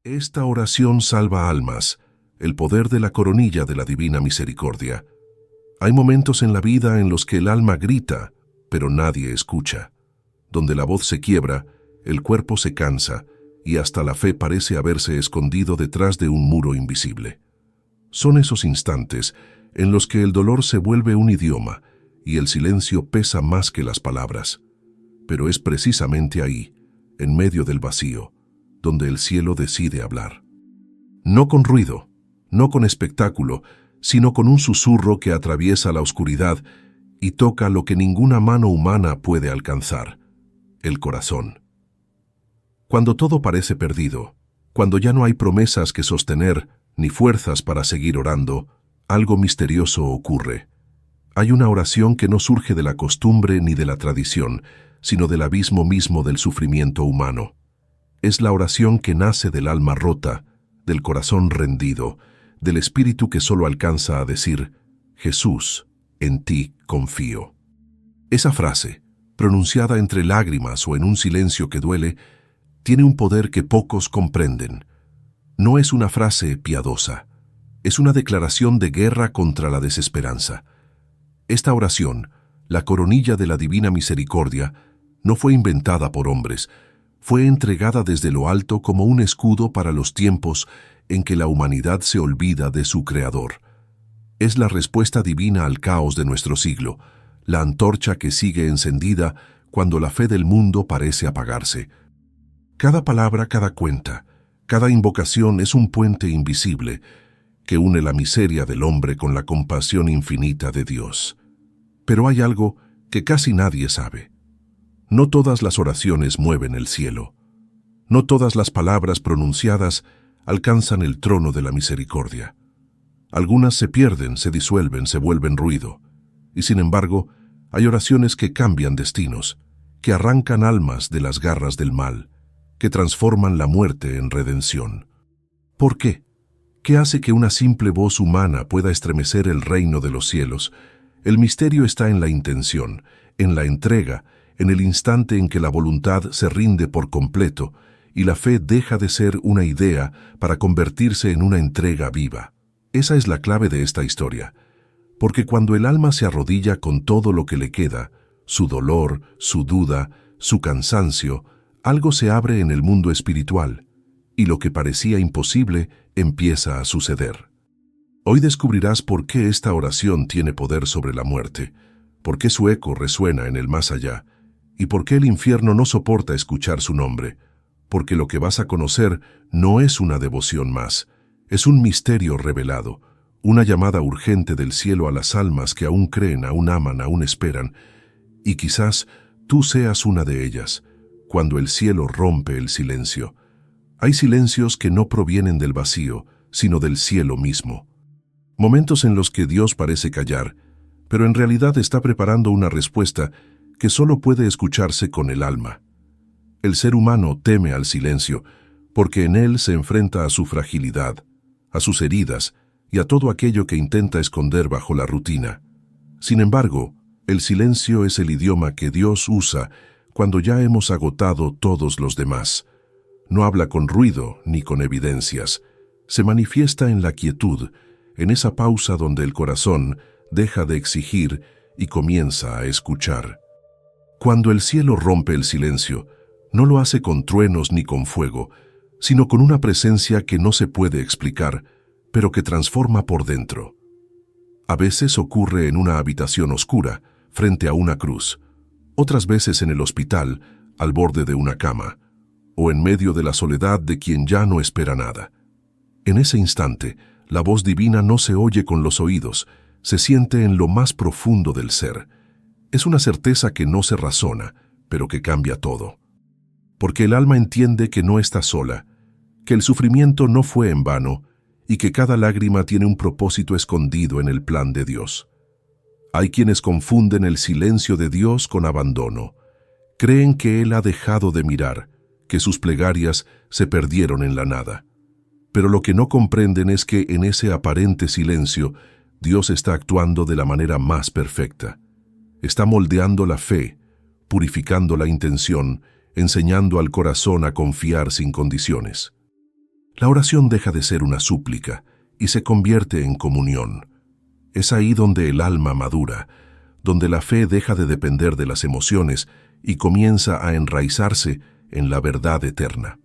Esta oración salva almas, el poder de la coronilla de la Divina Misericordia. Hay momentos en la vida en los que el alma grita, pero nadie escucha, donde la voz se quiebra, el cuerpo se cansa y hasta la fe parece haberse escondido detrás de un muro invisible. Son esos instantes en los que el dolor se vuelve un idioma y el silencio pesa más que las palabras. Pero es precisamente ahí, en medio del vacío, donde el cielo decide hablar. No con ruido, no con espectáculo, sino con un susurro que atraviesa la oscuridad y toca lo que ninguna mano humana puede alcanzar: el corazón. Cuando todo parece perdido, cuando ya no hay promesas que sostener ni fuerzas para seguir orando, algo misterioso ocurre. Hay una oración que no surge de la costumbre ni de la tradición, sino del abismo mismo del sufrimiento humano. Es la oración que nace del alma rota, del corazón rendido, del espíritu que solo alcanza a decir: Jesús, en ti confío. Esa frase, pronunciada entre lágrimas o en un silencio que duele, tiene un poder que pocos comprenden. No es una frase piadosa, es una declaración de guerra contra la desesperanza. Esta oración, la coronilla de la Divina Misericordia, no fue inventada por hombres, fue entregada desde lo alto como un escudo para los tiempos en que la humanidad se olvida de su Creador. Es la respuesta divina al caos de nuestro siglo, la antorcha que sigue encendida cuando la fe del mundo parece apagarse. Cada palabra, cada cuenta, cada invocación es un puente invisible que une la miseria del hombre con la compasión infinita de Dios. Pero hay algo que casi nadie sabe. No todas las oraciones mueven el cielo. No todas las palabras pronunciadas alcanzan el trono de la misericordia. Algunas se pierden, se disuelven, se vuelven ruido. Y sin embargo, hay oraciones que cambian destinos, que arrancan almas de las garras del mal, que transforman la muerte en redención. ¿Por qué? ¿Qué hace que una simple voz humana pueda estremecer el reino de los cielos? El misterio está en la intención, en la entrega, en el instante en que la voluntad se rinde por completo y la fe deja de ser una idea para convertirse en una entrega viva. Esa es la clave de esta historia, porque cuando el alma se arrodilla con todo lo que le queda, su dolor, su duda, su cansancio, algo se abre en el mundo espiritual, y lo que parecía imposible empieza a suceder. Hoy descubrirás por qué esta oración tiene poder sobre la muerte, por qué su eco resuena en el más allá, y por qué el infierno no soporta escuchar su nombre, porque lo que vas a conocer no es una devoción más, es un misterio revelado, una llamada urgente del cielo a las almas que aún creen, aún aman, aún esperan, y quizás tú seas una de ellas, cuando el cielo rompe el silencio. Hay silencios que no provienen del vacío, sino del cielo mismo. Momentos en los que Dios parece callar, pero en realidad está preparando una respuesta que solo puede escucharse con el alma. El ser humano teme al silencio, porque en él se enfrenta a su fragilidad, a sus heridas y a todo aquello que intenta esconder bajo la rutina. Sin embargo, el silencio es el idioma que Dios usa cuando ya hemos agotado todos los demás. No habla con ruido ni con evidencias. Se manifiesta en la quietud, en esa pausa donde el corazón deja de exigir y comienza a escuchar. Cuando el cielo rompe el silencio, no lo hace con truenos ni con fuego, sino con una presencia que no se puede explicar, pero que transforma por dentro. A veces ocurre en una habitación oscura, frente a una cruz, otras veces en el hospital, al borde de una cama, o en medio de la soledad de quien ya no espera nada. En ese instante, la voz divina no se oye con los oídos, se siente en lo más profundo del ser. Es una certeza que no se razona, pero que cambia todo. Porque el alma entiende que no está sola, que el sufrimiento no fue en vano y que cada lágrima tiene un propósito escondido en el plan de Dios. Hay quienes confunden el silencio de Dios con abandono. Creen que Él ha dejado de mirar, que sus plegarias se perdieron en la nada. Pero lo que no comprenden es que en ese aparente silencio Dios está actuando de la manera más perfecta. Está moldeando la fe, purificando la intención, enseñando al corazón a confiar sin condiciones. La oración deja de ser una súplica y se convierte en comunión. Es ahí donde el alma madura, donde la fe deja de depender de las emociones y comienza a enraizarse en la verdad eterna.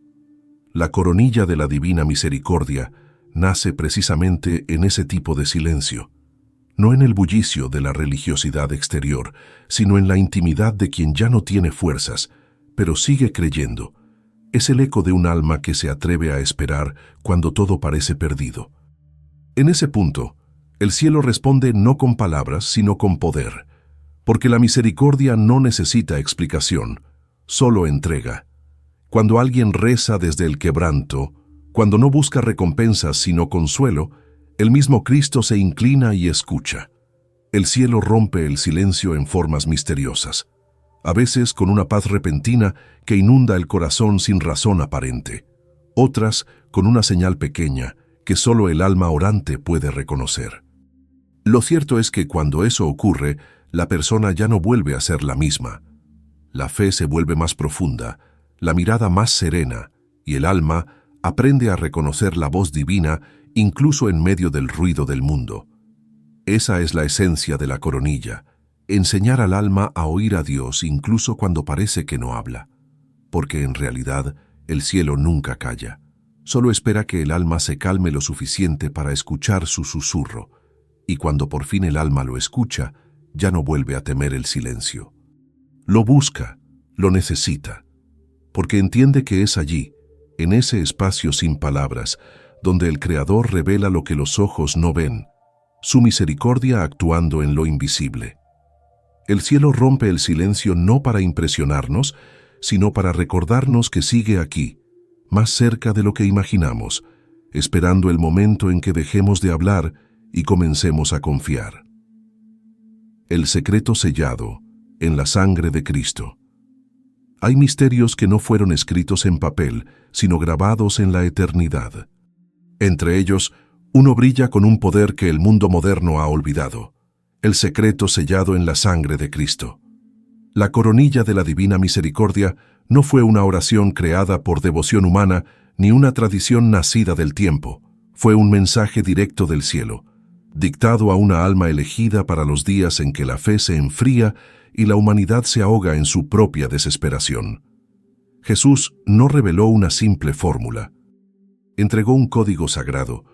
La coronilla de la Divina Misericordia nace precisamente en ese tipo de silencio, no en el bullicio de la religiosidad exterior, sino en la intimidad de quien ya no tiene fuerzas, pero sigue creyendo. Es el eco de un alma que se atreve a esperar cuando todo parece perdido. En ese punto, el cielo responde no con palabras, sino con poder, porque la misericordia no necesita explicación, solo entrega. Cuando alguien reza desde el quebranto, cuando no busca recompensas sino consuelo, el mismo Cristo se inclina y escucha. El cielo rompe el silencio en formas misteriosas, a veces con una paz repentina que inunda el corazón sin razón aparente, otras con una señal pequeña que solo el alma orante puede reconocer. Lo cierto es que cuando eso ocurre, la persona ya no vuelve a ser la misma. La fe se vuelve más profunda, la mirada más serena, y el alma aprende a reconocer la voz divina incluso en medio del ruido del mundo. Esa es la esencia de la coronilla, enseñar al alma a oír a Dios incluso cuando parece que no habla, porque en realidad el cielo nunca calla, solo espera que el alma se calme lo suficiente para escuchar su susurro, y cuando por fin el alma lo escucha, ya no vuelve a temer el silencio. Lo busca, lo necesita, porque entiende que es allí, en ese espacio sin palabras, donde el Creador revela lo que los ojos no ven, su misericordia actuando en lo invisible. El cielo rompe el silencio no para impresionarnos, sino para recordarnos que sigue aquí, más cerca de lo que imaginamos, esperando el momento en que dejemos de hablar y comencemos a confiar. El secreto sellado en la sangre de Cristo. Hay misterios que no fueron escritos en papel, sino grabados en la eternidad. Entre ellos, uno brilla con un poder que el mundo moderno ha olvidado: el secreto sellado en la sangre de Cristo. La coronilla de la Divina Misericordia no fue una oración creada por devoción humana ni una tradición nacida del tiempo. Fue un mensaje directo del cielo, dictado a una alma elegida para los días en que la fe se enfría y la humanidad se ahoga en su propia desesperación. Jesús no reveló una simple fórmula. Entregó un código sagrado,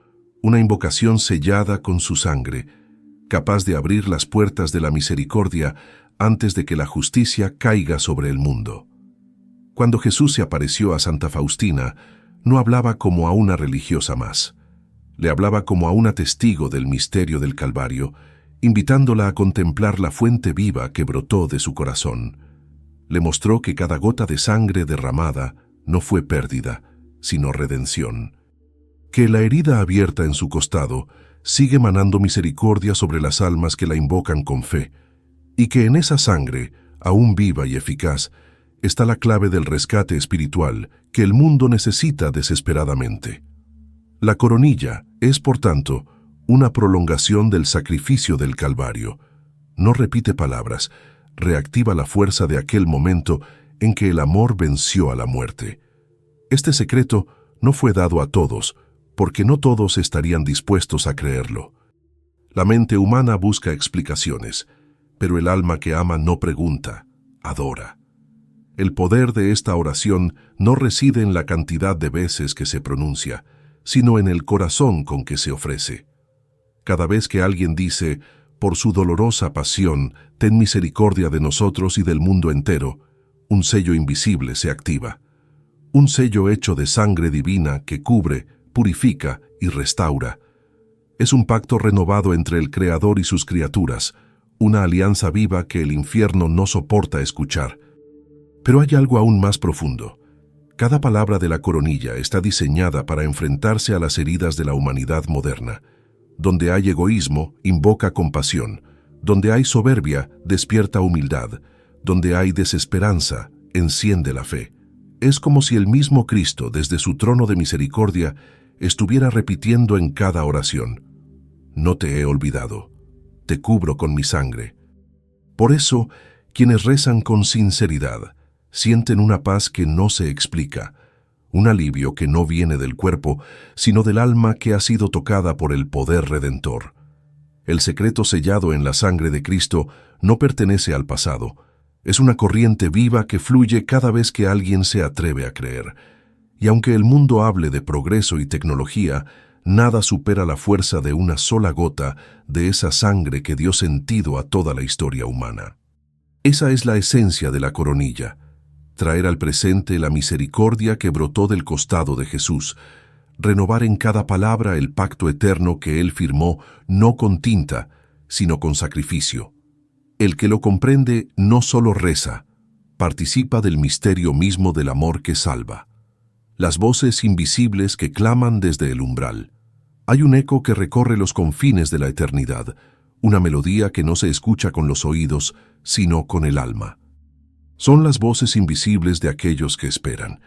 una invocación sellada con su sangre, capaz de abrir las puertas de la misericordia antes de que la justicia caiga sobre el mundo. Cuando Jesús se apareció a Santa Faustina, no hablaba como a una religiosa más. Le hablaba como a una testigo del misterio del Calvario, invitándola a contemplar la fuente viva que brotó de su corazón. Le mostró que cada gota de sangre derramada no fue pérdida, sino redención. Que la herida abierta en su costado sigue manando misericordia sobre las almas que la invocan con fe, y que en esa sangre, aún viva y eficaz, está la clave del rescate espiritual que el mundo necesita desesperadamente. La coronilla es, por tanto, una prolongación del sacrificio del Calvario. No repite palabras, reactiva la fuerza de aquel momento en que el amor venció a la muerte. Este secreto no fue dado a todos, porque no todos estarían dispuestos a creerlo. La mente humana busca explicaciones, pero el alma que ama no pregunta, adora. El poder de esta oración no reside en la cantidad de veces que se pronuncia, sino en el corazón con que se ofrece. Cada vez que alguien dice, por su dolorosa pasión, ten misericordia de nosotros y del mundo entero, un sello invisible se activa. Un sello hecho de sangre divina que cubre, purifica y restaura. Es un pacto renovado entre el Creador y sus criaturas, una alianza viva que el infierno no soporta escuchar. Pero hay algo aún más profundo. Cada palabra de la coronilla está diseñada para enfrentarse a las heridas de la humanidad moderna. Donde hay egoísmo, invoca compasión. Donde hay soberbia, despierta humildad. Donde hay desesperanza, enciende la fe. Es como si el mismo Cristo, desde su trono de misericordia, estuviera repitiendo en cada oración: no te he olvidado, te cubro con mi sangre. Por eso, quienes rezan con sinceridad sienten una paz que no se explica, un alivio que no viene del cuerpo, sino del alma que ha sido tocada por el poder redentor. El secreto sellado en la sangre de Cristo no pertenece al pasado. Es una corriente viva que fluye cada vez que alguien se atreve a creer. Y aunque el mundo hable de progreso y tecnología, nada supera la fuerza de una sola gota de esa sangre que dio sentido a toda la historia humana. Esa es la esencia de la coronilla: traer al presente la misericordia que brotó del costado de Jesús, renovar en cada palabra el pacto eterno que Él firmó no con tinta, sino con sacrificio. El que lo comprende no solo reza, participa del misterio mismo del amor que salva. Las voces invisibles que claman desde el umbral. Hay un eco que recorre los confines de la eternidad, una melodía que no se escucha con los oídos, sino con el alma. Son las voces invisibles de aquellos que esperan,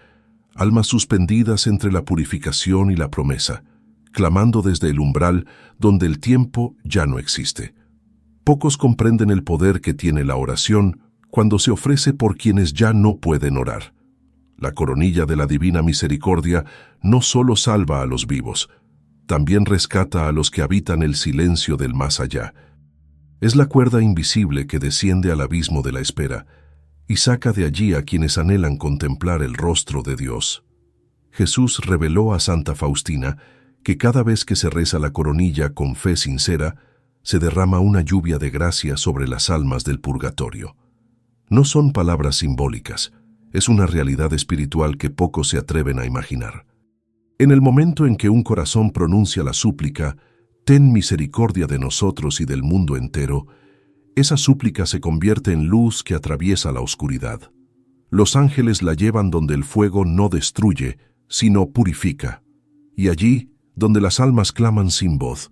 almas suspendidas entre la purificación y la promesa, clamando desde el umbral donde el tiempo ya no existe. Pocos comprenden el poder que tiene la oración cuando se ofrece por quienes ya no pueden orar. La coronilla de la Divina Misericordia no solo salva a los vivos, también rescata a los que habitan el silencio del más allá. Es la cuerda invisible que desciende al abismo de la espera y saca de allí a quienes anhelan contemplar el rostro de Dios. Jesús reveló a Santa Faustina que cada vez que se reza la coronilla con fe sincera, se derrama una lluvia de gracia sobre las almas del purgatorio. No son palabras simbólicas, es una realidad espiritual que pocos se atreven a imaginar. En el momento en que un corazón pronuncia la súplica, «Ten misericordia de nosotros y del mundo entero», esa súplica se convierte en luz que atraviesa la oscuridad. Los ángeles la llevan donde el fuego no destruye, sino purifica. Y allí, donde las almas claman sin voz,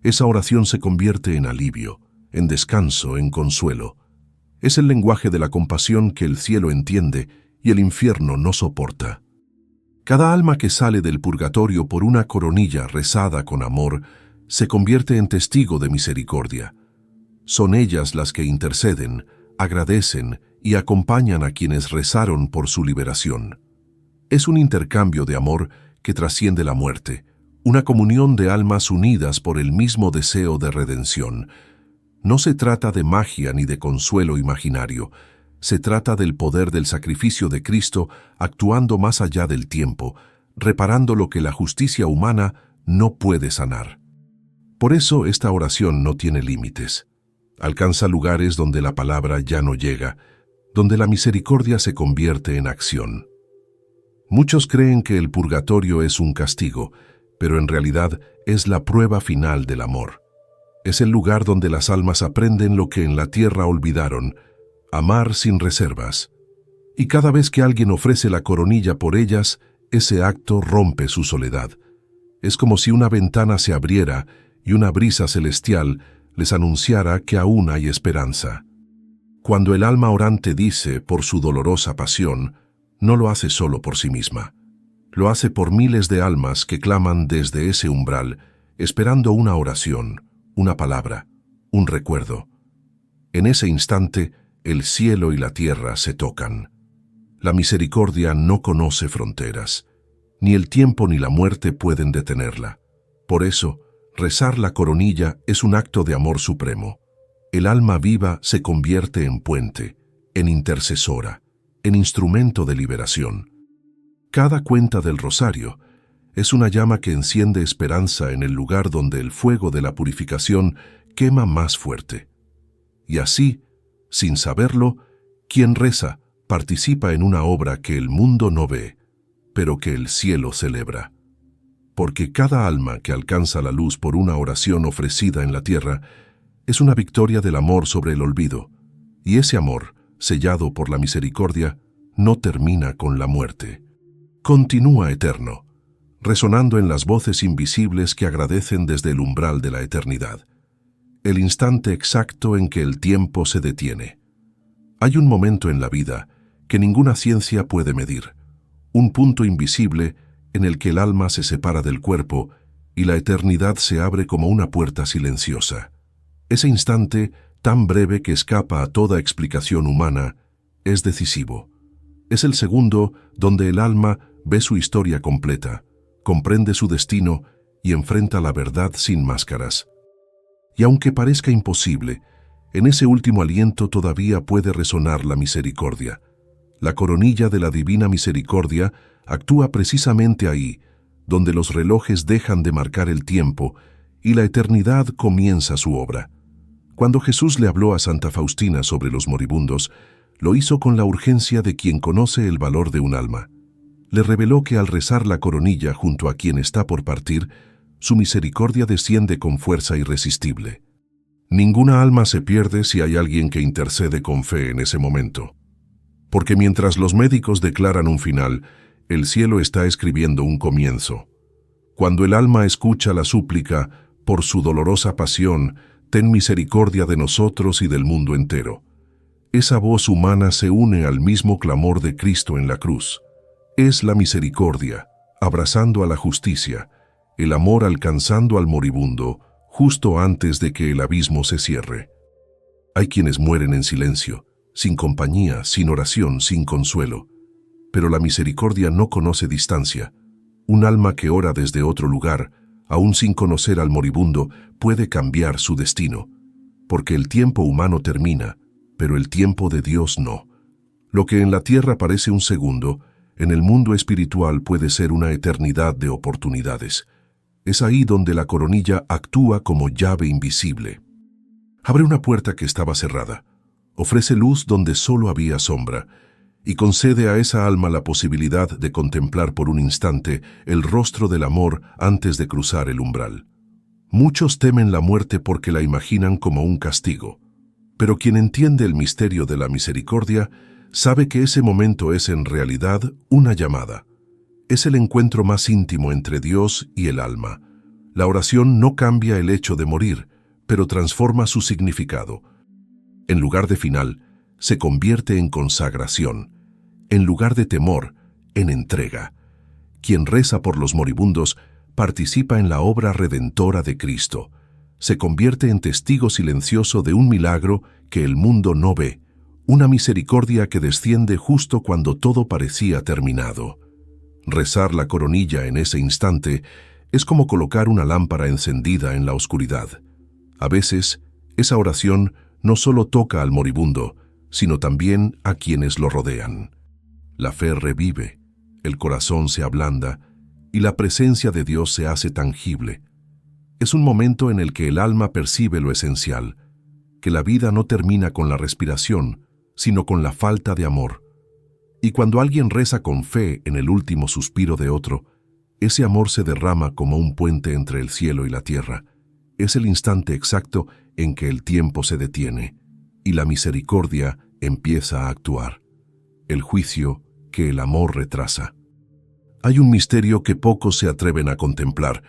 esa oración se convierte en alivio, en descanso, en consuelo. Es el lenguaje de la compasión que el cielo entiende y el infierno no soporta. Cada alma que sale del purgatorio por una coronilla rezada con amor se convierte en testigo de misericordia. Son ellas las que interceden, agradecen y acompañan a quienes rezaron por su liberación. Es un intercambio de amor que trasciende la muerte, una comunión de almas unidas por el mismo deseo de redención. No se trata de magia ni de consuelo imaginario, se trata del poder del sacrificio de Cristo actuando más allá del tiempo, reparando lo que la justicia humana no puede sanar. Por eso esta oración no tiene límites. Alcanza lugares donde la palabra ya no llega, donde la misericordia se convierte en acción. Muchos creen que el purgatorio es un castigo, pero en realidad es la prueba final del amor. Es el lugar donde las almas aprenden lo que en la tierra olvidaron, amar sin reservas. Y cada vez que alguien ofrece la coronilla por ellas, ese acto rompe su soledad. Es como si una ventana se abriera y una brisa celestial les anunciara que aún hay esperanza. Cuando el alma orante dice por su dolorosa pasión, no lo hace solo por sí misma. Lo hace por miles de almas que claman desde ese umbral, esperando una oración, una palabra, un recuerdo. En ese instante, el cielo y la tierra se tocan. La misericordia no conoce fronteras. Ni el tiempo ni la muerte pueden detenerla. Por eso, rezar la coronilla es un acto de amor supremo. El alma viva se convierte en puente, en intercesora, en instrumento de liberación. Cada cuenta del rosario es una llama que enciende esperanza en el lugar donde el fuego de la purificación quema más fuerte. Y así, sin saberlo, quien reza participa en una obra que el mundo no ve, pero que el cielo celebra. Porque cada alma que alcanza la luz por una oración ofrecida en la tierra es una victoria del amor sobre el olvido, y ese amor, sellado por la misericordia, no termina con la muerte. Continúa eterno, resonando en las voces invisibles que agradecen desde el umbral de la eternidad, el instante exacto en que el tiempo se detiene. Hay un momento en la vida que ninguna ciencia puede medir, un punto invisible en el que el alma se separa del cuerpo y la eternidad se abre como una puerta silenciosa. Ese instante, tan breve que escapa a toda explicación humana, es decisivo. Es el segundo donde el alma ve su historia completa, comprende su destino y enfrenta la verdad sin máscaras. Y aunque parezca imposible, en ese último aliento todavía puede resonar la misericordia. La coronilla de la divina misericordia actúa precisamente ahí, donde los relojes dejan de marcar el tiempo y la eternidad comienza su obra. Cuando Jesús le habló a Santa Faustina sobre los moribundos, lo hizo con la urgencia de quien conoce el valor de un alma. Le reveló que al rezar la coronilla junto a quien está por partir, su misericordia desciende con fuerza irresistible. Ninguna alma se pierde si hay alguien que intercede con fe en ese momento. Porque mientras los médicos declaran un final, el cielo está escribiendo un comienzo. Cuando el alma escucha la súplica, por su dolorosa pasión, ten misericordia de nosotros y del mundo entero. Esa voz humana se une al mismo clamor de Cristo en la cruz. Es la misericordia, abrazando a la justicia, el amor alcanzando al moribundo, justo antes de que el abismo se cierre. Hay quienes mueren en silencio, sin compañía, sin oración, sin consuelo. Pero la misericordia no conoce distancia. Un alma que ora desde otro lugar, aún sin conocer al moribundo, puede cambiar su destino. Porque el tiempo humano termina, pero el tiempo de Dios no. Lo que en la tierra parece un segundo, en el mundo espiritual puede ser una eternidad de oportunidades. Es ahí donde la coronilla actúa como llave invisible. Abre una puerta que estaba cerrada, ofrece luz donde solo había sombra, y concede a esa alma la posibilidad de contemplar por un instante el rostro del amor antes de cruzar el umbral. Muchos temen la muerte porque la imaginan como un castigo, pero quien entiende el misterio de la misericordia sabe que ese momento es en realidad una llamada. Es el encuentro más íntimo entre Dios y el alma. La oración no cambia el hecho de morir, pero transforma su significado. En lugar de final, se convierte en consagración. En lugar de temor, en entrega. Quien reza por los moribundos participa en la obra redentora de Cristo. Se convierte en testigo silencioso de un milagro que el mundo no ve, una misericordia que desciende justo cuando todo parecía terminado. Rezar la coronilla en ese instante es como colocar una lámpara encendida en la oscuridad. A veces, esa oración no solo toca al moribundo, sino también a quienes lo rodean. La fe revive, el corazón se ablanda y la presencia de Dios se hace tangible. Es un momento en el que el alma percibe lo esencial, que la vida no termina con la respiración, sino con la falta de amor. Y cuando alguien reza con fe en el último suspiro de otro, ese amor se derrama como un puente entre el cielo y la tierra. Es el instante exacto en que el tiempo se detiene y la misericordia empieza a actuar. El juicio que el amor retrasa. Hay un misterio que pocos se atreven a contemplar,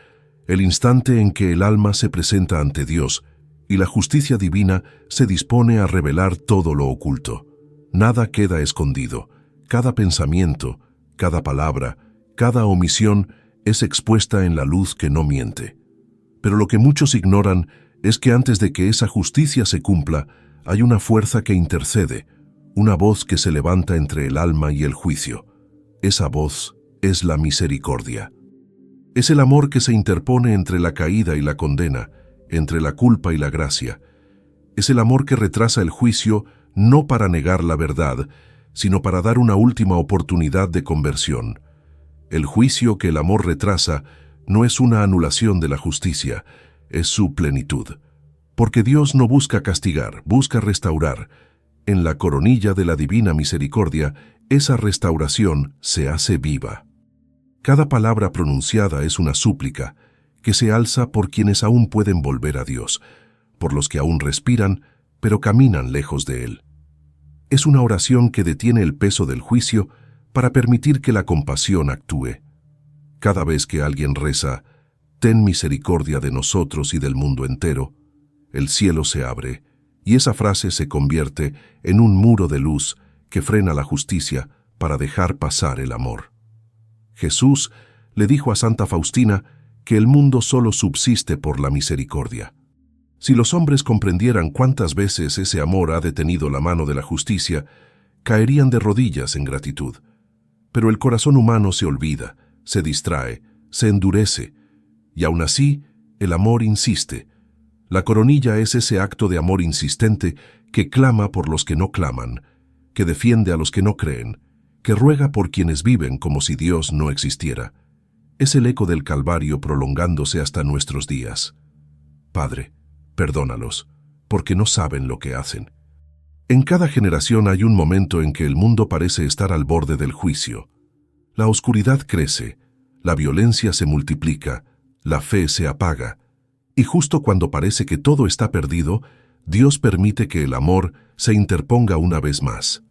el instante en que el alma se presenta ante Dios y la justicia divina se dispone a revelar todo lo oculto. Nada queda escondido. Cada pensamiento, cada palabra, cada omisión es expuesta en la luz que no miente. Pero lo que muchos ignoran es que antes de que esa justicia se cumpla, hay una fuerza que intercede, una voz que se levanta entre el alma y el juicio. Esa voz es la misericordia. Es el amor que se interpone entre la caída y la condena, entre la culpa y la gracia. Es el amor que retrasa el juicio no para negar la verdad, sino para dar una última oportunidad de conversión. El juicio que el amor retrasa no es una anulación de la justicia, es su plenitud. Porque Dios no busca castigar, busca restaurar. En la coronilla de la divina misericordia, esa restauración se hace viva. Cada palabra pronunciada es una súplica que se alza por quienes aún pueden volver a Dios, por los que aún respiran, pero caminan lejos de Él. Es una oración que detiene el peso del juicio para permitir que la compasión actúe. Cada vez que alguien reza, ten misericordia de nosotros y del mundo entero, el cielo se abre y esa frase se convierte en un muro de luz que frena la justicia para dejar pasar el amor. Jesús le dijo a Santa Faustina que el mundo solo subsiste por la misericordia. Si los hombres comprendieran cuántas veces ese amor ha detenido la mano de la justicia, caerían de rodillas en gratitud. Pero el corazón humano se olvida, se distrae, se endurece, y aún así el amor insiste. La coronilla es ese acto de amor insistente que clama por los que no claman, que defiende a los que no creen, que ruega por quienes viven como si Dios no existiera. Es el eco del Calvario prolongándose hasta nuestros días. Padre, perdónalos, porque no saben lo que hacen. En cada generación hay un momento en que el mundo parece estar al borde del juicio. La oscuridad crece, la violencia se multiplica, la fe se apaga, y justo cuando parece que todo está perdido, Dios permite que el amor se interponga una vez más.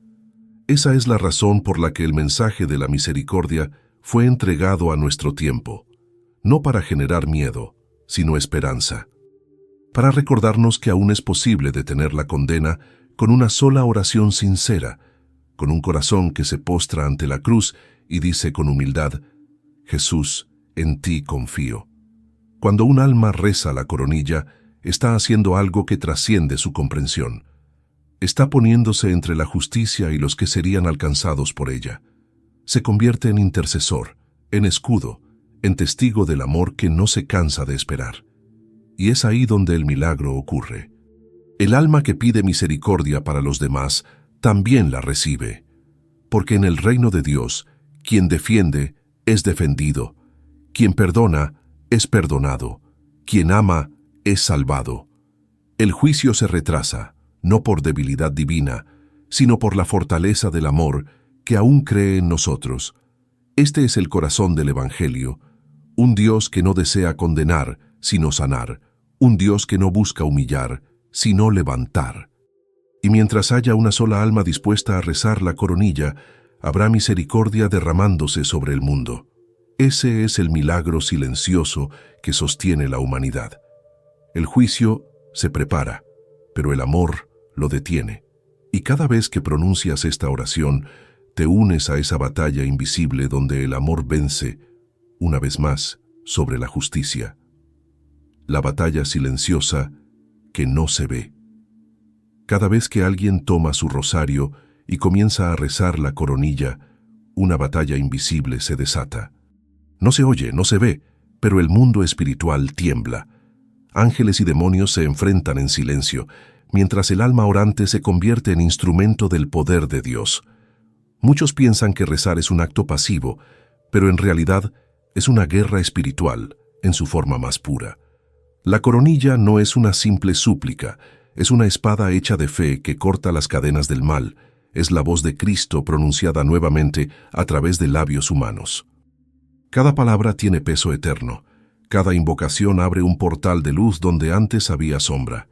Esa es la razón por la que el mensaje de la misericordia fue entregado a nuestro tiempo, no para generar miedo, sino esperanza, para recordarnos que aún es posible detener la condena con una sola oración sincera, con un corazón que se postra ante la cruz y dice con humildad: Jesús, en ti confío. Cuando un alma reza la coronilla, está haciendo algo que trasciende su comprensión. Está poniéndose entre la justicia y los que serían alcanzados por ella. Se convierte en intercesor, en escudo, en testigo del amor que no se cansa de esperar. Y es ahí donde el milagro ocurre. El alma que pide misericordia para los demás también la recibe, porque en el reino de Dios, quien defiende es defendido, quien perdona es perdonado, quien ama es salvado. El juicio se retrasa, no por debilidad divina, sino por la fortaleza del amor que aún cree en nosotros. Este es el corazón del Evangelio, un Dios que no desea condenar, sino sanar, un Dios que no busca humillar, sino levantar. Y mientras haya una sola alma dispuesta a rezar la coronilla, habrá misericordia derramándose sobre el mundo. Ese es el milagro silencioso que sostiene la humanidad. El juicio se prepara, pero el amor lo detiene. Y cada vez que pronuncias esta oración, te unes a esa batalla invisible donde el amor vence, una vez más, sobre la justicia. La batalla silenciosa que no se ve. Cada vez que alguien toma su rosario y comienza a rezar la coronilla, una batalla invisible se desata. No se oye, no se ve, pero el mundo espiritual tiembla. Ángeles y demonios se enfrentan en silencio, mientras el alma orante se convierte en instrumento del poder de Dios. Muchos piensan que rezar es un acto pasivo, pero en realidad es una guerra espiritual en su forma más pura. La coronilla no es una simple súplica, es una espada hecha de fe que corta las cadenas del mal, es la voz de Cristo pronunciada nuevamente a través de labios humanos. Cada palabra tiene peso eterno, cada invocación abre un portal de luz donde antes había sombra.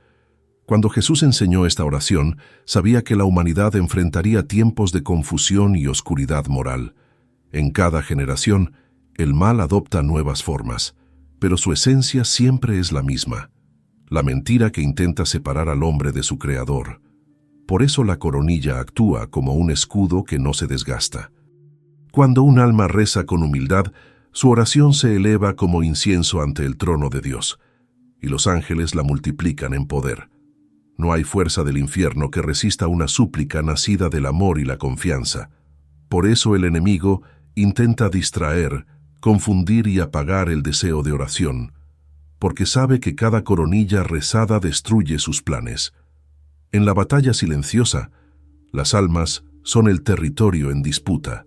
Cuando Jesús enseñó esta oración, sabía que la humanidad enfrentaría tiempos de confusión y oscuridad moral. En cada generación, el mal adopta nuevas formas, pero su esencia siempre es la misma, la mentira que intenta separar al hombre de su Creador. Por eso la coronilla actúa como un escudo que no se desgasta. Cuando un alma reza con humildad, su oración se eleva como incienso ante el trono de Dios, y los ángeles la multiplican en poder. No hay fuerza del infierno que resista una súplica nacida del amor y la confianza. Por eso el enemigo intenta distraer, confundir y apagar el deseo de oración, porque sabe que cada coronilla rezada destruye sus planes. En la batalla silenciosa, las almas son el territorio en disputa.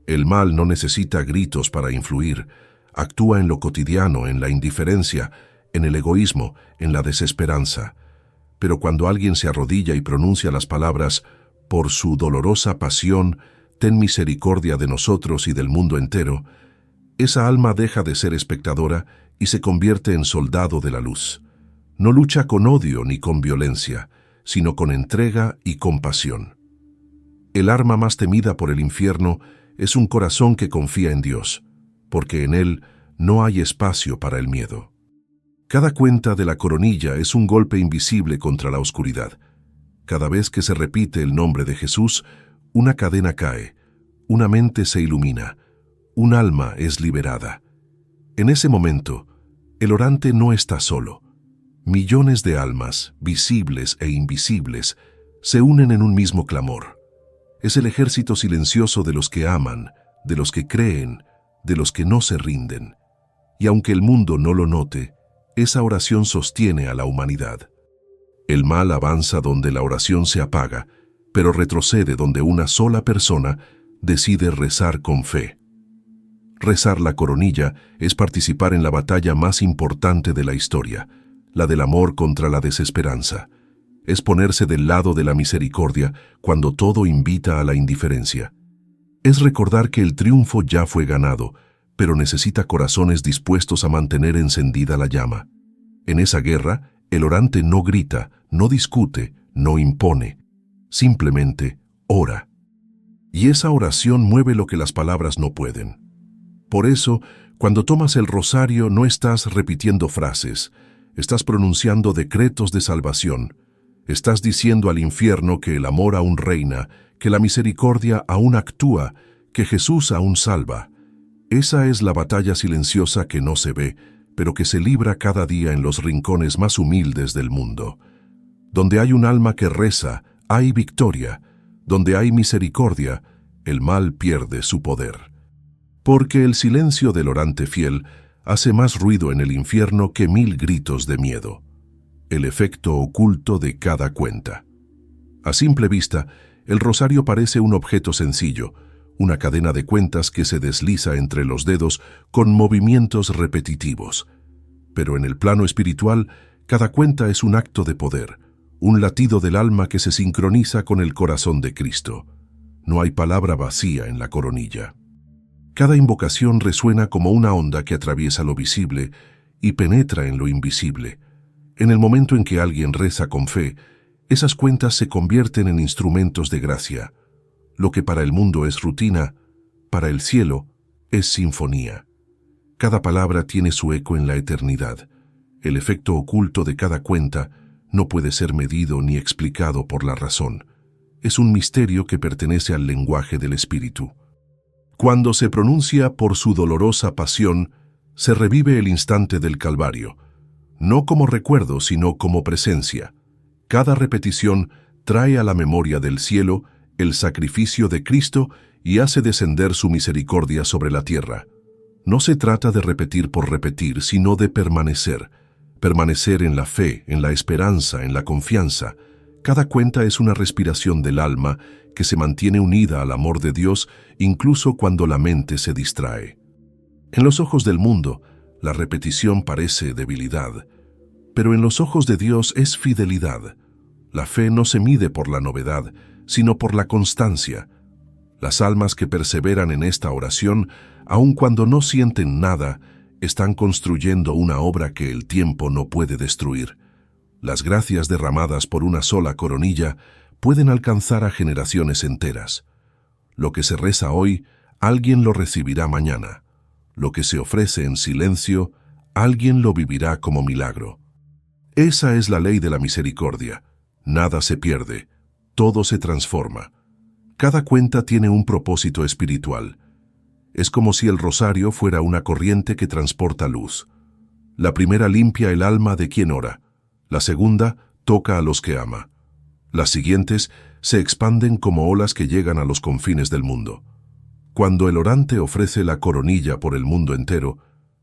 El mal no necesita gritos para influir, actúa en lo cotidiano, en la indiferencia, en el egoísmo, en la desesperanza. Pero cuando alguien se arrodilla y pronuncia las palabras: por su dolorosa pasión, ten misericordia de nosotros y del mundo entero, esa alma deja de ser espectadora y se convierte en soldado de la luz. No lucha con odio ni con violencia, sino con entrega y compasión. El arma más temida por el infierno es un corazón que confía en Dios, porque en él no hay espacio para el miedo. Cada cuenta de la coronilla es un golpe invisible contra la oscuridad. Cada vez que se repite el nombre de Jesús, una cadena cae, una mente se ilumina, un alma es liberada. En ese momento, el orante no está solo. Millones de almas, visibles e invisibles, se unen en un mismo clamor. Es el ejército silencioso de los que aman, de los que creen, de los que no se rinden. Y aunque el mundo no lo note, esa oración sostiene a la humanidad. El mal avanza donde la oración se apaga, pero retrocede donde una sola persona decide rezar con fe. Rezar la coronilla es participar en la batalla más importante de la historia, la del amor contra la desesperanza. Es ponerse del lado de la misericordia cuando todo invita a la indiferencia. Es recordar que el triunfo ya fue ganado, pero necesita corazones dispuestos a mantener encendida la llama. En esa guerra, el orante no grita, no discute, no impone, simplemente ora. Y esa oración mueve lo que las palabras no pueden. Por eso, cuando tomas el rosario no estás repitiendo frases, estás pronunciando decretos de salvación. Estás diciendo al infierno que el amor aún reina, que la misericordia aún actúa, que Jesús aún salva. Esa es la batalla silenciosa que no se ve, pero que se libra cada día en los rincones más humildes del mundo. Donde hay un alma que reza, hay victoria. Donde hay misericordia, el mal pierde su poder. Porque el silencio del orante fiel hace más ruido en el infierno que 1000 gritos de miedo. El efecto oculto de cada cuenta. A simple vista, el rosario parece un objeto sencillo, una cadena de cuentas que se desliza entre los dedos con movimientos repetitivos. Pero en el plano espiritual, cada cuenta es un acto de poder, un latido del alma que se sincroniza con el corazón de Cristo. No hay palabra vacía en la coronilla. Cada invocación resuena como una onda que atraviesa lo visible y penetra en lo invisible. En el momento en que alguien reza con fe, esas cuentas se convierten en instrumentos de gracia. Lo que para el mundo es rutina, para el cielo es sinfonía. Cada palabra tiene su eco en la eternidad. El efecto oculto de cada cuenta no puede ser medido ni explicado por la razón. Es un misterio que pertenece al lenguaje del Espíritu. Cuando se pronuncia por su dolorosa pasión, se revive el instante del Calvario, no como recuerdo, sino como presencia. Cada repetición trae a la memoria del cielo el sacrificio de Cristo y hace descender su misericordia sobre la tierra. No se trata de repetir por repetir, sino de permanecer. Permanecer en la fe, en la esperanza, en la confianza. Cada cuenta es una respiración del alma que se mantiene unida al amor de Dios incluso cuando la mente se distrae. En los ojos del mundo, la repetición parece debilidad, pero en los ojos de Dios es fidelidad. La fe no se mide por la novedad, sino por la constancia. Las almas que perseveran en esta oración, aun cuando no sienten nada, están construyendo una obra que el tiempo no puede destruir. Las gracias derramadas por una sola coronilla pueden alcanzar a generaciones enteras. Lo que se reza hoy, alguien lo recibirá mañana. Lo que se ofrece en silencio, alguien lo vivirá como milagro. Esa es la ley de la misericordia. Nada se pierde, todo se transforma. Cada cuenta tiene un propósito espiritual. Es como si el rosario fuera una corriente que transporta luz. La primera limpia el alma de quien ora. La segunda toca a los que ama. Las siguientes se expanden como olas que llegan a los confines del mundo. Cuando el orante ofrece la coronilla por el mundo entero,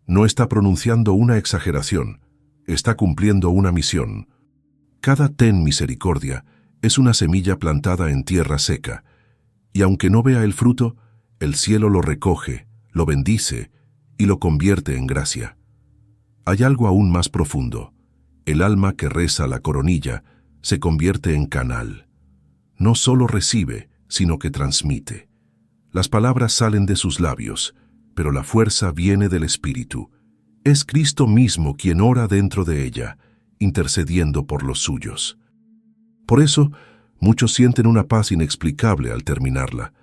no está pronunciando una exageración, está cumpliendo una misión. Cada ten misericordia es una semilla plantada en tierra seca, y aunque no vea el fruto, el cielo lo recoge, lo bendice y lo convierte en gracia. Hay algo aún más profundo. El alma que reza la coronilla se convierte en canal. No solo recibe, sino que transmite. Las palabras salen de sus labios, pero la fuerza viene del Espíritu. Es Cristo mismo quien ora dentro de ella, intercediendo por los suyos. Por eso, muchos sienten una paz inexplicable al terminarla,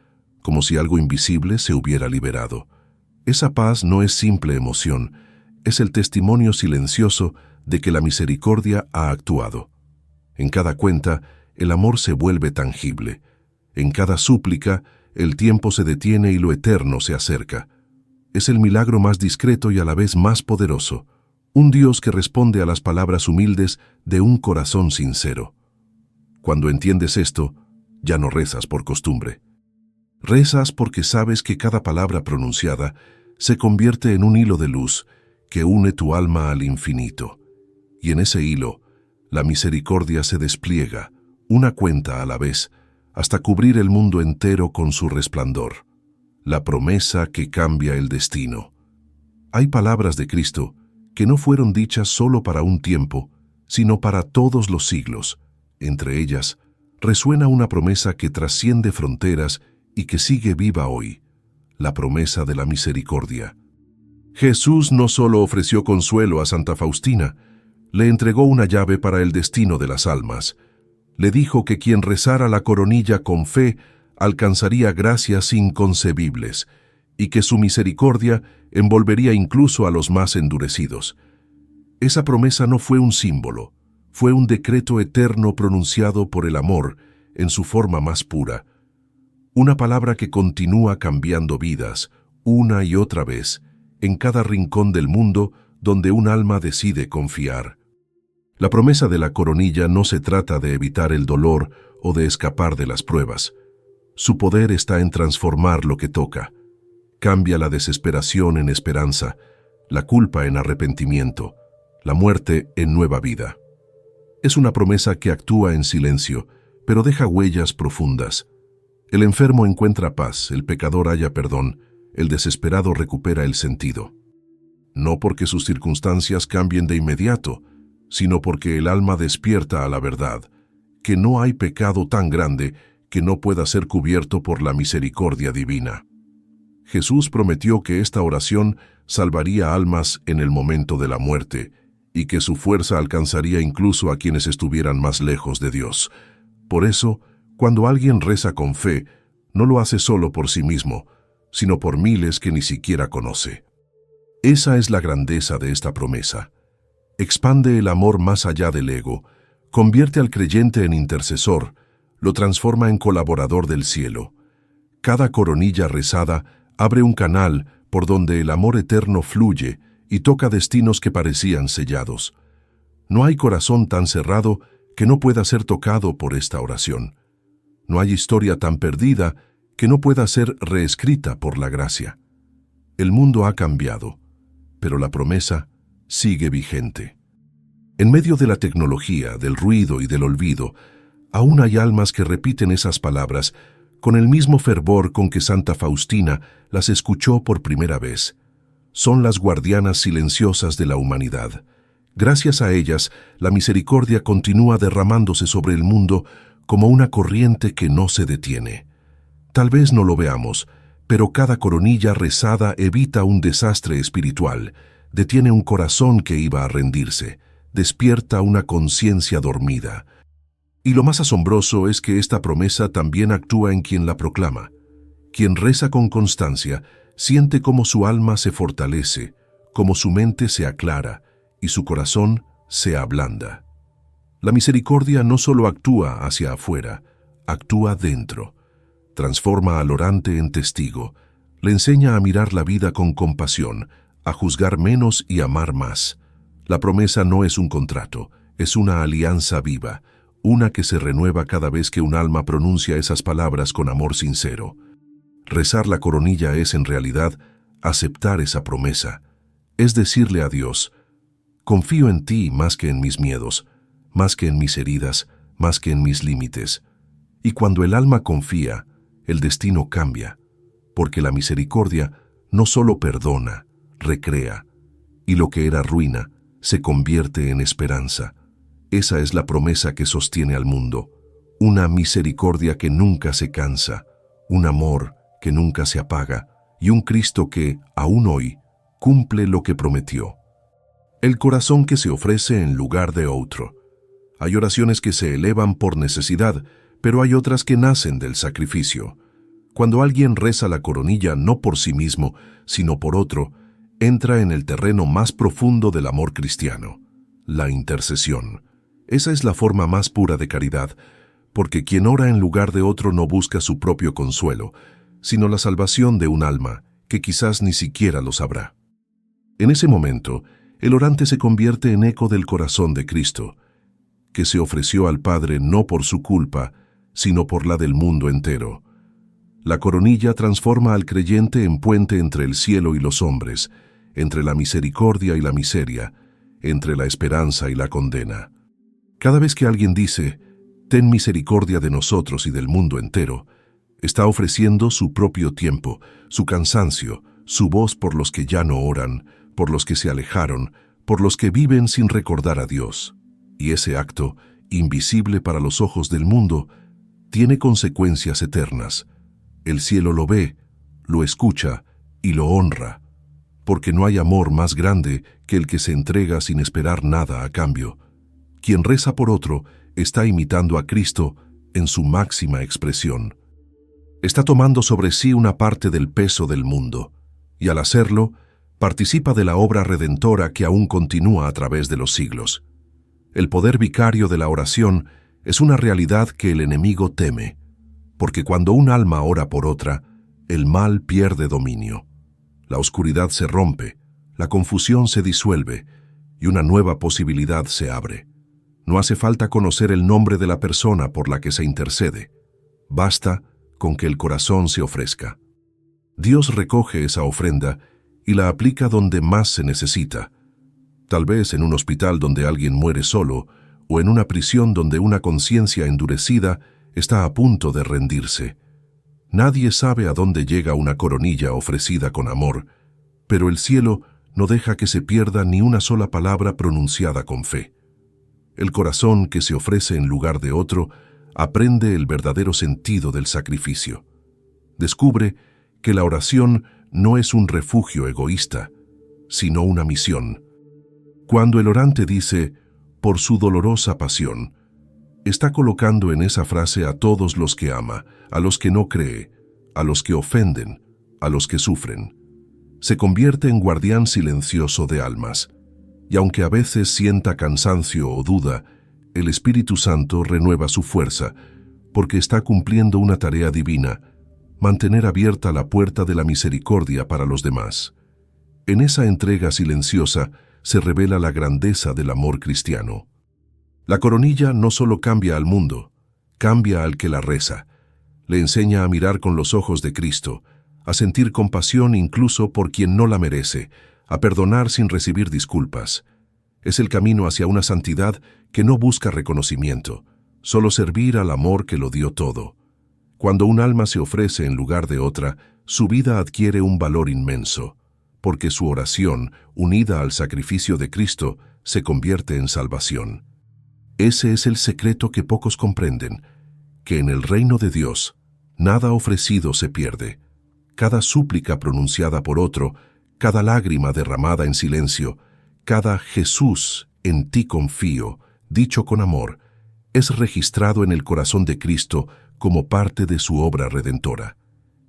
como si algo invisible se hubiera liberado. Esa paz no es simple emoción, es el testimonio silencioso de que la misericordia ha actuado. En cada cuenta, el amor se vuelve tangible. En cada súplica, el tiempo se detiene y lo eterno se acerca. Es el milagro más discreto y a la vez más poderoso. Un Dios que responde a las palabras humildes de un corazón sincero. Cuando entiendes esto, ya no rezas por costumbre. Rezas porque sabes que cada palabra pronunciada se convierte en un hilo de luz que une tu alma al infinito. Y en ese hilo, la misericordia se despliega, una cuenta a la vez, hasta cubrir el mundo entero con su resplandor. La promesa que cambia el destino. Hay palabras de Cristo que no fueron dichas solo para un tiempo, sino para todos los siglos. Entre ellas, resuena una promesa que trasciende fronteras y que sigue viva hoy, la promesa de la misericordia. Jesús no solo ofreció consuelo a Santa Faustina, le entregó una llave para el destino de las almas. Le dijo que quien rezara la coronilla con fe alcanzaría gracias inconcebibles y que su misericordia envolvería incluso a los más endurecidos. Esa promesa no fue un símbolo, fue un decreto eterno pronunciado por el amor en su forma más pura. Una palabra que continúa cambiando vidas, una y otra vez, en cada rincón del mundo donde un alma decide confiar. La promesa de la coronilla no se trata de evitar el dolor o de escapar de las pruebas. Su poder está en transformar lo que toca. Cambia la desesperación en esperanza, la culpa en arrepentimiento, la muerte en nueva vida. Es una promesa que actúa en silencio, pero deja huellas profundas. El enfermo encuentra paz, el pecador halla perdón, el desesperado recupera el sentido. No porque sus circunstancias cambien de inmediato, sino porque el alma despierta a la verdad, que no hay pecado tan grande que no pueda ser cubierto por la misericordia divina. Jesús prometió que esta oración salvaría almas en el momento de la muerte y que su fuerza alcanzaría incluso a quienes estuvieran más lejos de Dios. Por eso, cuando alguien reza con fe, no lo hace solo por sí mismo, sino por miles que ni siquiera conoce. Esa es la grandeza de esta promesa. Expande el amor más allá del ego, convierte al creyente en intercesor, lo transforma en colaborador del cielo. Cada coronilla rezada abre un canal por donde el amor eterno fluye y toca destinos que parecían sellados. No hay corazón tan cerrado que no pueda ser tocado por esta oración. No hay historia tan perdida que no pueda ser reescrita por la gracia. El mundo ha cambiado, pero la promesa sigue vigente. En medio de la tecnología, del ruido y del olvido, aún hay almas que repiten esas palabras con el mismo fervor con que Santa Faustina las escuchó por primera vez. Son las guardianas silenciosas de la humanidad. Gracias a ellas, la misericordia continúa derramándose sobre el mundo como una corriente que no se detiene. Tal vez no lo veamos, pero cada coronilla rezada evita un desastre espiritual, detiene un corazón que iba a rendirse, despierta una conciencia dormida. Y lo más asombroso es que esta promesa también actúa en quien la proclama. Quien reza con constancia siente cómo su alma se fortalece, cómo su mente se aclara y su corazón se ablanda. La misericordia no solo actúa hacia afuera, actúa dentro. Transforma al orante en testigo, le enseña a mirar la vida con compasión, a juzgar menos y amar más. La promesa no es un contrato, es una alianza viva, una que se renueva cada vez que un alma pronuncia esas palabras con amor sincero. Rezar la coronilla es en realidad aceptar esa promesa, es decirle a Dios: confío en ti más que en mis miedos, más que en mis heridas, más que en mis límites. Y cuando el alma confía, el destino cambia, porque la misericordia no solo perdona, recrea, y lo que era ruina se convierte en esperanza. Esa es la promesa que sostiene al mundo, una misericordia que nunca se cansa, un amor que nunca se apaga y un Cristo que, aún hoy, cumple lo que prometió. El corazón que se ofrece en lugar de otro. Hay oraciones que se elevan por necesidad, pero hay otras que nacen del sacrificio. Cuando alguien reza la coronilla no por sí mismo, sino por otro, entra en el terreno más profundo del amor cristiano, la intercesión. Esa es la forma más pura de caridad, porque quien ora en lugar de otro no busca su propio consuelo, sino la salvación de un alma que quizás ni siquiera lo sabrá. En ese momento, el orante se convierte en eco del corazón de Cristo, que se ofreció al Padre no por su culpa, sino por la del mundo entero. La coronilla transforma al creyente en puente entre el cielo y los hombres, entre la misericordia y la miseria, entre la esperanza y la condena. Cada vez que alguien dice, «Ten misericordia de nosotros y del mundo entero», está ofreciendo su propio tiempo, su cansancio, su voz por los que ya no oran, por los que se alejaron, por los que viven sin recordar a Dios. Y ese acto, invisible para los ojos del mundo, tiene consecuencias eternas. El cielo lo ve, lo escucha y lo honra, porque no hay amor más grande que el que se entrega sin esperar nada a cambio. Quien reza por otro está imitando a Cristo en su máxima expresión. Está tomando sobre sí una parte del peso del mundo, y al hacerlo, participa de la obra redentora que aún continúa a través de los siglos. El poder vicario de la oración es una realidad que el enemigo teme, porque cuando un alma ora por otra, el mal pierde dominio. La oscuridad se rompe, la confusión se disuelve y una nueva posibilidad se abre. No hace falta conocer el nombre de la persona por la que se intercede. Basta con que el corazón se ofrezca. Dios recoge esa ofrenda y la aplica donde más se necesita. Tal vez en un hospital donde alguien muere solo, o en una prisión donde una conciencia endurecida está a punto de rendirse. Nadie sabe a dónde llega una coronilla ofrecida con amor, pero el cielo no deja que se pierda ni una sola palabra pronunciada con fe. El corazón que se ofrece en lugar de otro aprende el verdadero sentido del sacrificio. Descubre que la oración no es un refugio egoísta, sino una misión. Cuando el orante dice, «por su dolorosa pasión», está colocando en esa frase a todos los que ama, a los que no cree, a los que ofenden, a los que sufren. Se convierte en guardián silencioso de almas, y aunque a veces sienta cansancio o duda, el Espíritu Santo renueva su fuerza, porque está cumpliendo una tarea divina, mantener abierta la puerta de la misericordia para los demás. En esa entrega silenciosa se revela la grandeza del amor cristiano. La coronilla no solo cambia al mundo, cambia al que la reza. Le enseña a mirar con los ojos de Cristo, a sentir compasión incluso por quien no la merece, a perdonar sin recibir disculpas. Es el camino hacia una santidad que no busca reconocimiento, solo servir al amor que lo dio todo. Cuando un alma se ofrece en lugar de otra, su vida adquiere un valor inmenso, porque su oración, unida al sacrificio de Cristo, se convierte en salvación. Ese es el secreto que pocos comprenden, que en el reino de Dios nada ofrecido se pierde. Cada súplica pronunciada por otro, cada lágrima derramada en silencio, cada Jesús, en ti confío, dicho con amor, es registrado en el corazón de Cristo como parte de su obra redentora.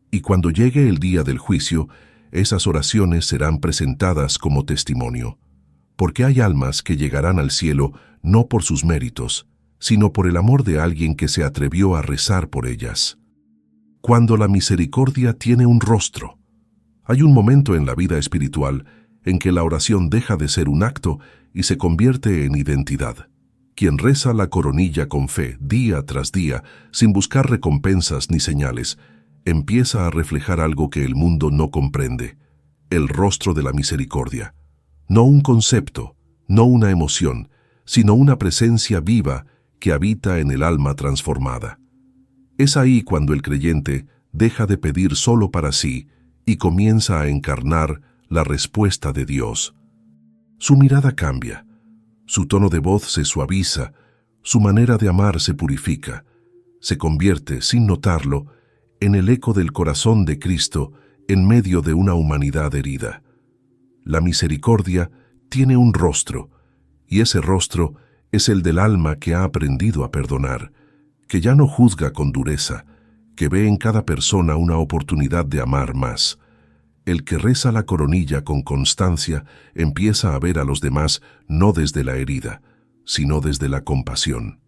Y cuando llegue el día del juicio, esas oraciones serán presentadas como testimonio, porque hay almas que llegarán al cielo no por sus méritos, sino por el amor de alguien que se atrevió a rezar por ellas. Cuando la misericordia tiene un rostro, hay un momento en la vida espiritual en que la oración deja de ser un acto y se convierte en identidad. Quien reza la coronilla con fe día tras día, sin buscar recompensas ni señales, empieza a reflejar algo que el mundo no comprende: el rostro de la misericordia. No un concepto, no una emoción, sino una presencia viva que habita en el alma transformada. Es ahí cuando el creyente deja de pedir solo para sí y comienza a encarnar la respuesta de Dios. Su mirada cambia, su tono de voz se suaviza, su manera de amar se purifica, se convierte, sin notarlo, en el eco del corazón de Cristo en medio de una humanidad herida. La misericordia tiene un rostro, y ese rostro es el del alma que ha aprendido a perdonar, que ya no juzga con dureza, que ve en cada persona una oportunidad de amar más. El que reza la coronilla con constancia empieza a ver a los demás no desde la herida, sino desde la compasión.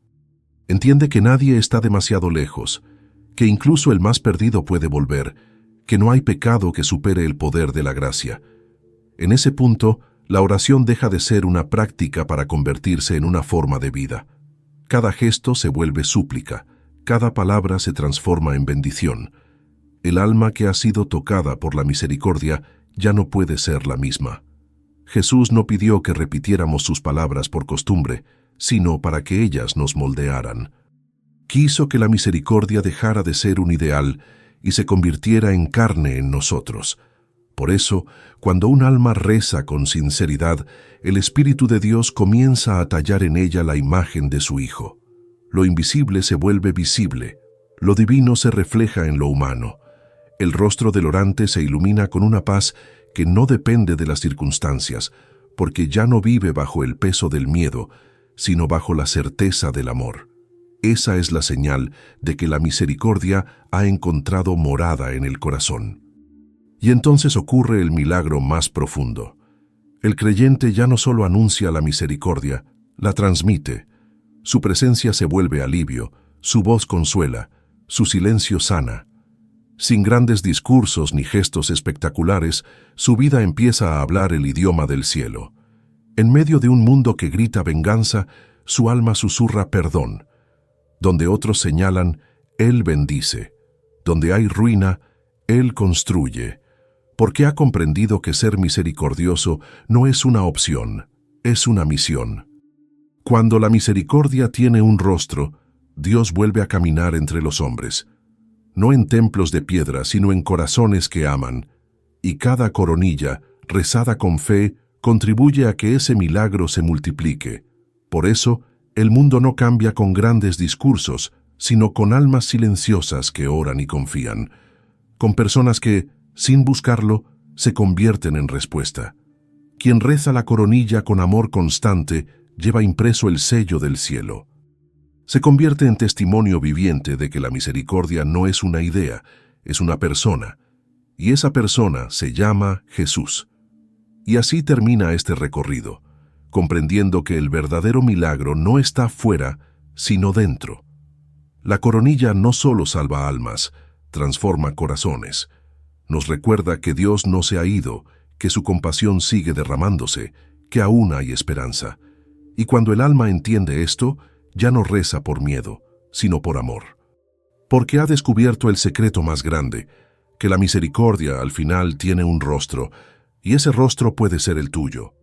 Entiende que nadie está demasiado lejos, que incluso el más perdido puede volver, que no hay pecado que supere el poder de la gracia. En ese punto, la oración deja de ser una práctica para convertirse en una forma de vida. Cada gesto se vuelve súplica, cada palabra se transforma en bendición. El alma que ha sido tocada por la misericordia ya no puede ser la misma. Jesús no pidió que repitiéramos sus palabras por costumbre, sino para que ellas nos moldearan. Quiso que la misericordia dejara de ser un ideal y se convirtiera en carne en nosotros. Por eso, cuando un alma reza con sinceridad, el Espíritu de Dios comienza a tallar en ella la imagen de su Hijo. Lo invisible se vuelve visible, lo divino se refleja en lo humano. El rostro del orante se ilumina con una paz que no depende de las circunstancias, porque ya no vive bajo el peso del miedo, sino bajo la certeza del amor. Esa es la señal de que la misericordia ha encontrado morada en el corazón. Y entonces ocurre el milagro más profundo. El creyente ya no solo anuncia la misericordia, la transmite. Su presencia se vuelve alivio, su voz consuela, su silencio sana. Sin grandes discursos ni gestos espectaculares, su vida empieza a hablar el idioma del cielo. En medio de un mundo que grita venganza, su alma susurra perdón. Donde otros señalan, Él bendice. Donde hay ruina, Él construye. Porque ha comprendido que ser misericordioso no es una opción, es una misión. Cuando la misericordia tiene un rostro, Dios vuelve a caminar entre los hombres. No en templos de piedra, sino en corazones que aman. Y cada coronilla, rezada con fe, contribuye a que ese milagro se multiplique. Por eso, el mundo no cambia con grandes discursos, sino con almas silenciosas que oran y confían. Con personas que, sin buscarlo, se convierten en respuesta. Quien reza la coronilla con amor constante lleva impreso el sello del cielo. Se convierte en testimonio viviente de que la misericordia no es una idea, es una persona, y esa persona se llama Jesús. Y así termina este recorrido, comprendiendo que el verdadero milagro no está fuera, sino dentro. La coronilla no solo salva almas, transforma corazones. Nos recuerda que Dios no se ha ido, que su compasión sigue derramándose, que aún hay esperanza. Y cuando el alma entiende esto, ya no reza por miedo, sino por amor. Porque ha descubierto el secreto más grande, que la misericordia al final tiene un rostro, y ese rostro puede ser el tuyo.